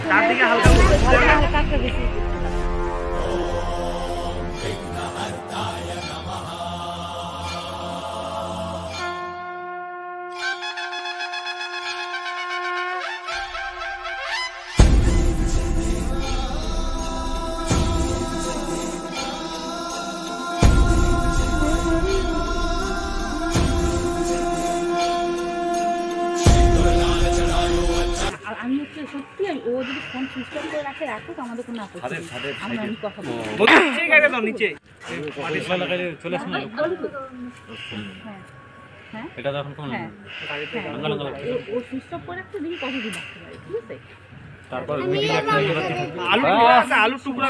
চারদিকে হালকা বেশি। আমি হচ্ছে সত্যি ও যদি ফোন সুইচ অফ করে রাখুক আমাদের কোনো আপত্তি নেই। আমরা আমি কথা বলবো ঠিক আছে দাও নিচে মাটিশলা লাগালে চলে আসুন। হ্যাঁ হ্যাঁ এটা যখন কোন গাড়িতে ও সুইচ অফ করে রাখতে দেখি কত দিন আসতে পারে। ঠিক আছে তারপর আলু টুকরা